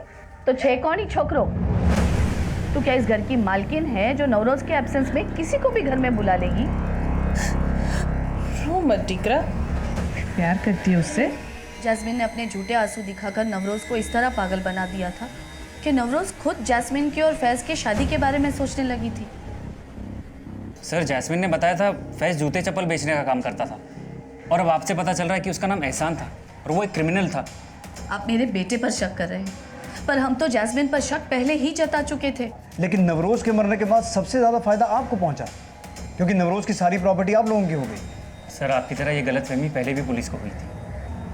तो छे कौन ही छोकरो? तू क्या इस घर की मालकिन है जो नवरोज के एब्सेंस में किसी को भी घर में बुला लेगी? रो मत टिकरा, प्यार करती है उससे। जैस्मिन ने अपने झूठे आंसू दिखाकर नवरोज को इस तरह पागल बना दिया था कि नवरोज खुद जैस्मिन की और फैज की शादी के बारे में सोचने लगी थी। सर, जैस्मिन ने बताया था फैज़ जूते चप्पल बेचने का काम करता था, और अब आपसे पता चल रहा है कि उसका नाम एहसान था और वो एक क्रिमिनल था। आप मेरे बेटे पर शक कर रहे हैं, पर हम तो जैस्मिन पर शक पहले ही जता चुके थे। लेकिन नवरोज के मरने के बाद सबसे ज़्यादा फायदा आपको पहुंचा, क्योंकि नवरोज की सारी प्रॉपर्टी आप लोगों की हो गई। सर, आपकी तरह ये गलतफहमी पहले भी पुलिस को हुई थी,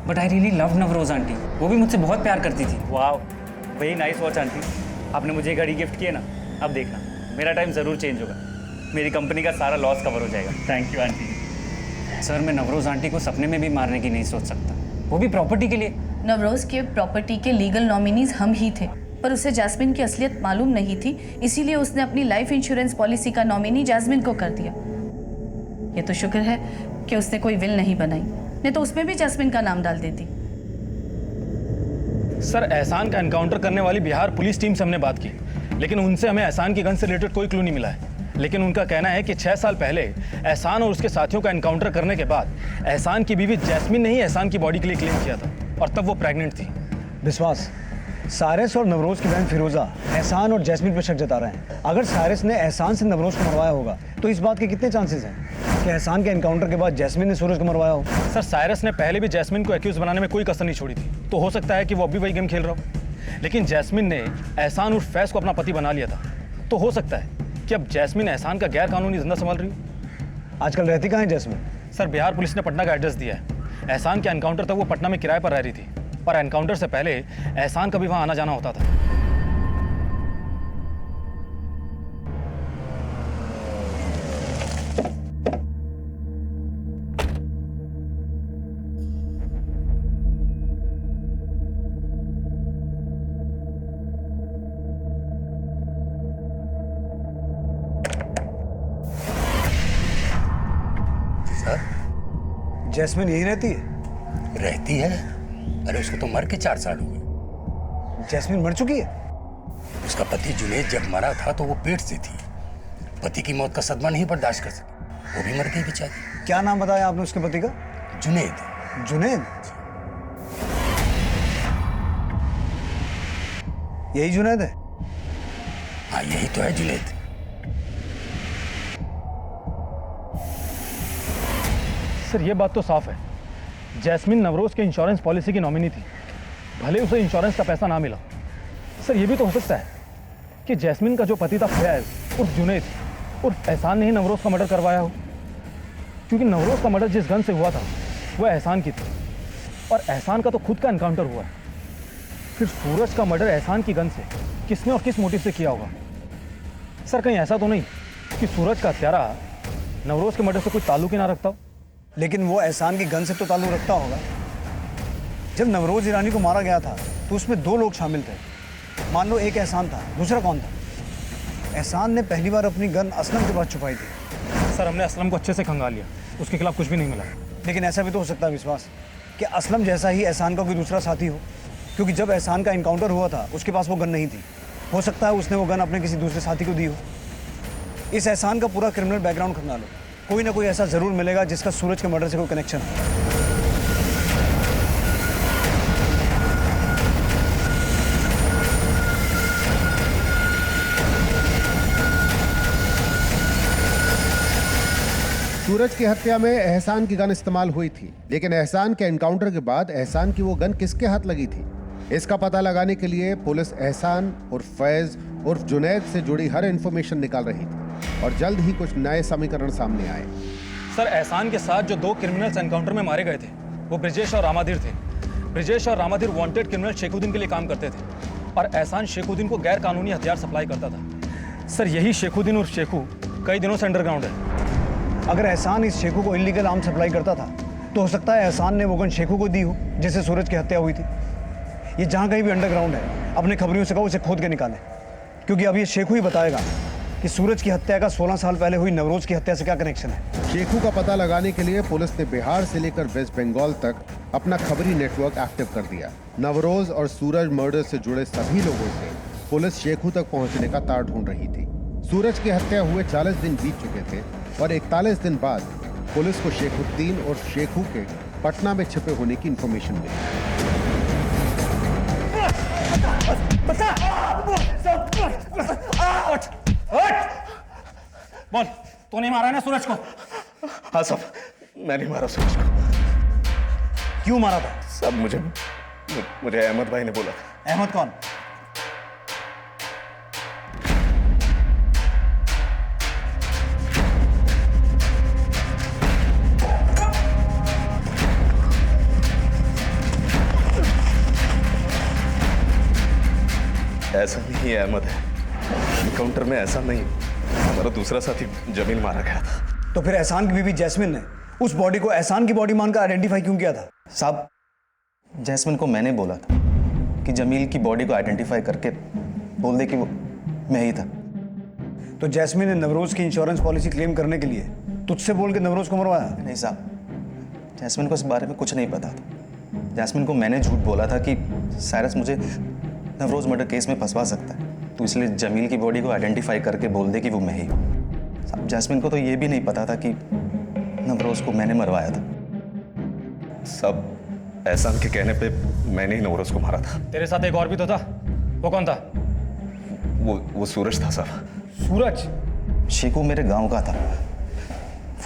but I really love Navroz aunty. वो भी मुझसे बहुत प्यार करती थी। वाह, वेरी नाइस वॉच आंटी। आपने मुझे घड़ी गिफ्ट किए ना, अब देखना मेरा टाइम ज़रूर चेंज होगा, मेरी कंपनी का सारा लॉस कवर हो जाएगा। Thank you aunty. सर, मैं नवरोज आंटी को सपने में भी मारने की नहीं सोच सकता, वो भी प्रॉपर्टी के लिए। नवरोज के प्रॉपर्टी के लीगल नॉमिनीज हम ही थे, पर उसे जैस्मिन की असलियत मालूम नहीं थी, इसीलिए उसने अपनी लाइफ इंश्योरेंस पॉलिसी का नॉमिनी जैस्मिन को कर दिया। ये तो शुक्र है कि उसने कोई विल नहीं बनाई, नहीं तो उसमें भी जैस्मिन का नाम डाल देती। सर, एहसान का एनकाउंटर करने वाली बिहार पुलिस टीम से हमने बात की, लेकिन उनसे हमें एहसान की गन से रिलेटेड कोई क्लू नहीं मिला है। लेकिन उनका कहना है कि 6 साल पहले एहसान और उसके साथियों का एनकाउंटर करने के बाद एहसान की बीवी जैस्मिन ने ही एहसान की बॉडी के लिए क्लेम किया था, और तब वो प्रेग्नेंट थी। विश्वास, सारिस और नवरोज की बहन फिरोजा एहसान और जैस्मिन पर शक जता रहे हैं। अगर सारिस ने एहसान से नवरोज को मरवाया होगा तो इस बात के कितने चांसेस हैं कि एहसान के एनकाउंटर के बाद जैस्मिन ने सूरज को मरवाया हो? सर, साइरस ने पहले भी जैस्मिन को एक्यूज बनाने में कोई कसर नहीं छोड़ी थी, तो हो सकता है कि वो अभी वही गेम खेल रहा हो। लेकिन जैस्मिन ने एहसान और फैज को अपना पति बना लिया था, तो हो सकता है कि अब जैस्मिन एहसान का गैर कानूनी धंधा संभाल रही हो। आजकल रहती कहाँ है जैस्मिन? सर, बिहार पुलिस ने पटना का एड्रेस दिया है। एहसान के एनकाउंटर तक वो पटना में किराए पर रह रही थी, पर एनकाउंटर से पहले एहसान का भी वहाँ आना जाना होता था। जैस्मिन यही रहती है? रहती है? अरे उसको तो मर के 4 साल हो गए। जैस्मिन मर चुकी है? उसका पति जुनेद जब मरा था तो वो पेट से थी, पति की मौत का सदमा नहीं बर्दाश्त कर सकी, वो भी मर गई बेचारी। क्या नाम बताया आपने उसके पति का? जुनेद। जुनेद? यही जुनेद है? हाँ, यही तो है जुनेद। सर, ये बात तो साफ है, जैस्मिन नवरोज के इंश्योरेंस पॉलिसी की नॉमिनी थी, भले उसे इंश्योरेंस का पैसा ना मिला। सर, ये भी तो हो सकता है कि जैस्मिन का जो पति था फैज उर्फ जुनेद उर्फ एहसान ने ही नवरोज का मर्डर करवाया हो, क्योंकि नवरोज का मर्डर जिस गन से हुआ था वो एहसान की थी, और एहसान का तो खुद का एनकाउंटर हुआ है। फिर सूरज का मर्डर एहसान की गन से किसने और किस मोटिव से किया होगा? सर, कहीं ऐसा तो नहीं कि सूरज का हत्यारा नवरोज के मर्डर से कोई ताल्लुक ही ना रखता हो? लेकिन वो एहसान की गन से तो ताल्लुक रखता होगा। जब नवरोज ईरानी को मारा गया था तो उसमें 2 लोग शामिल थे। मान लो एक एहसान था, दूसरा कौन था? एहसान ने पहली बार अपनी गन असलम के पास छुपाई थी। सर हमने असलम को अच्छे से खंगाल लिया, उसके खिलाफ कुछ भी नहीं मिला। लेकिन ऐसा भी तो हो सकता है विश्वास कि असलम जैसा ही एहसान का कोई दूसरा साथी हो, क्योंकि जब एहसान का इनकाउंटर हुआ था उसके पास वो गन नहीं थी। हो सकता है उसने वो गन अपने किसी दूसरे साथी को दी हो। इस एहसान का पूरा क्रिमिनल बैकग्राउंड खंगालो, कोई ना कोई ऐसा जरूर मिलेगा जिसका सूरज के मर्डर से कोई कनेक्शन है। सूरज की हत्या में एहसान की गन इस्तेमाल हुई थी, लेकिन एहसान के एनकाउंटर के बाद एहसान की वो गन किसके हाथ लगी थी, इसका पता लगाने के लिए पुलिस एहसान उर्फ फैज उर्फ जुनैद से जुड़ी हर इंफॉर्मेशन निकाल रही थी और जल्द ही कुछ नए समीकरण सामने आए। सर एहसान के साथ जो 2 क्रिमिनल्स एनकाउंटर में मारे गए थे वो ब्रिजेश और रामाधीर थे। ब्रिजेश और रामाधीर वांटेड क्रिमिनल शेखुद्दीन के लिए काम करते थे और एहसान शेखुद्दीन को गैर कानूनी हथियार सप्लाई करता था। सर यही शेखुद्दीन उर्फ शेखू कई दिनों से अंडरग्राउंड है। अगर एहसान इस शेखू को इलीगल आर्म सप्लाई करता था तो हो सकता है एहसान ने वो गन शेखू को दी हो जिससे सूरज की हत्या हुई थी। ये जहाँ कहीं भी अंडरग्राउंड है, अपने खबरियों से कहो उसे खोद के निकाले, क्योंकि अब ये शेखू ही बताएगा कि सूरज की हत्या का 16 साल पहले हुई नवरोज की हत्या से क्या कनेक्शन है। शेखू का पता लगाने के लिए पुलिस ने बिहार से लेकर वेस्ट बंगाल तक अपना खबरी नेटवर्क एक्टिव कर दिया। नवरोज और सूरज मर्डर से जुड़े सभी लोगों से पुलिस शेखू तक पहुंचने का तार ढूंढ रही थी। सूरज की हत्या हुए 40 दिन बीत चुके थे और 41 दिन बाद पुलिस को शेखुद्दीन और शेखू के पटना में छिपे होने की इंफॉर्मेशन मिली। बोल, तूने मारा ना सूरज को? हाँ साहब, मैंने मारा सूरज को। क्यों मारा था? साहब मुझे अहमद भाई ने बोला था। अहमद कौन? ऐसा नहीं है, अहमद है। एनकाउंटर में ऐसा नहीं, हमारा दूसरा साथी जमील मारा गया था। तो फिर एहसान की बीवी जैस्मिन ने उस बॉडी को एहसान की बॉडी मानकर आइडेंटिफाई क्यों किया था? साहब जैस्मिन को मैंने बोला था कि जमील की बॉडी को आइडेंटिफाई करके बोल दे कि वो मैं ही था। तो जैस्मिन ने नवरोज की इंश्योरेंस पॉलिसी क्लेम करने के लिए तुझसे बोल के नवरोज को मरवाया? नहीं साहब, जैस्मिन को इस बारे में कुछ नहीं पता था। जैस्मिन को मैंने झूठ बोला था कि साइरस मुझे नवरोज मर्डर केस में फंसवा सकता है, तो इसलिए जमील की बॉडी को आइडेंटिफाई करके बोल दे कि वो मैं ही हूँ। साहब जैस्मिन को तो ये भी नहीं पता था कि नवरोज को मैंने मरवाया था। सब एहसान के कहने पे मैंने ही नवरोज को मारा था। तेरे साथ एक और भी तो था, वो कौन था? वो सूरज था साहब। सूरज? शेखू मेरे गांव का था,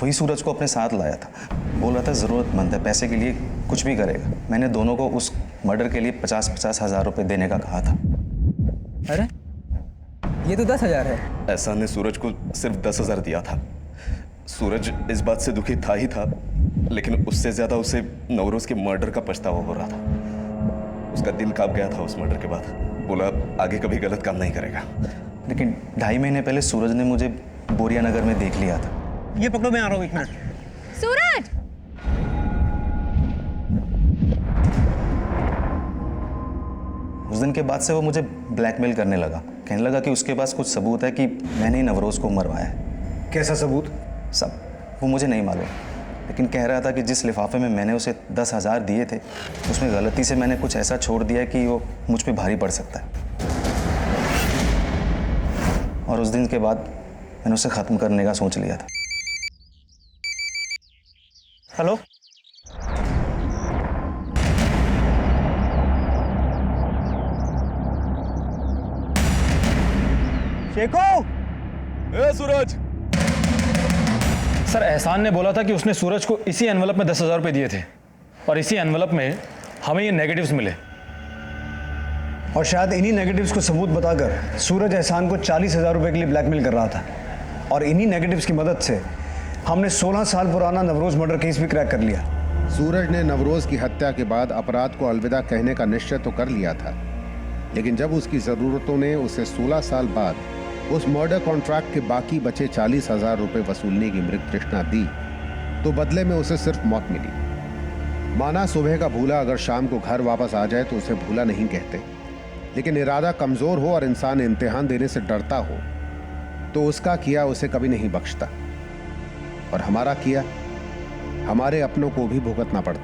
वही सूरज को अपने साथ लाया था। बोला था ज़रूरतमंद है, पैसे के लिए कुछ भी करेगा। मैंने दोनों को उस मर्डर के लिए 50-50 हज़ार रुपये देने का कहा था। अरे ये तो 10,000 है। एहसान ने सूरज को सिर्फ 10,000 दिया था। सूरज इस बात से दुखी था ही था, लेकिन उससे ज़्यादा उसे नवरोज के मर्डर का पछतावा हो रहा था। उसका दिल कांप गया था उस मर्डर के बाद। बोला आगे कभी गलत काम नहीं करेगा। लेकिन 2.5 महीने पहले सूरज ने मुझे बोरिया नगर में देख लिया था। ये पकड़ो, मैं आ रहा हूँ 1 मिनट। सूरज! उस दिन के बाद से वो मुझे ब्लैकमेल करने लगा। कहने लगा कि उसके पास कुछ सबूत है कि मैंने ही नवरोज को मरवाया है। कैसा सबूत? सब वो मुझे नहीं मालूम, लेकिन कह रहा था कि जिस लिफाफे में मैंने उसे 10,000 दिए थे उसमें गलती से मैंने कुछ ऐसा छोड़ दिया कि वो मुझ पे भारी पड़ सकता है। और उस दिन के बाद मैंने उसे ख़त्म करने का सोच लिया था। हेलो, शेखू! ए सूरज! सर एहसान ने बोला था कि उसने सूरज को इसी एनवलप में 10,000 रुपये दिए थे और इसी एनवलप में हमें ये नेगेटिव्स मिले। और शायद इन्हीं नेगेटिव्स को सबूत बताकर सूरज एहसान को 40,000 रुपये के लिए ब्लैकमेल कर रहा था। और इन्हीं नेगेटिव्स की मदद से हमने 16 साल पुराना नवरोज मर्डर केस भी क्रैक कर लिया। सूरज ने नवरोज की हत्या के बाद अपराध को अलविदा कहने का निश्चय तो कर लिया था, लेकिन जब उसकी ज़रूरतों ने उसे 16 साल बाद उस मर्डर कॉन्ट्रैक्ट के बाकी बचे 40,000 रुपये वसूलने की मृग तृष्णा दी, तो बदले में उसे सिर्फ मौत मिली। माना सुबह का भूला अगर शाम को घर वापस आ जाए तो उसे भूला नहीं कहते, लेकिन इरादा कमजोर हो और इंसान इम्तिहान देने से डरता हो तो उसका किया उसे कभी नहीं बख्शता, और हमारा किया हमारे अपनों को भी भुगतना पड़ता।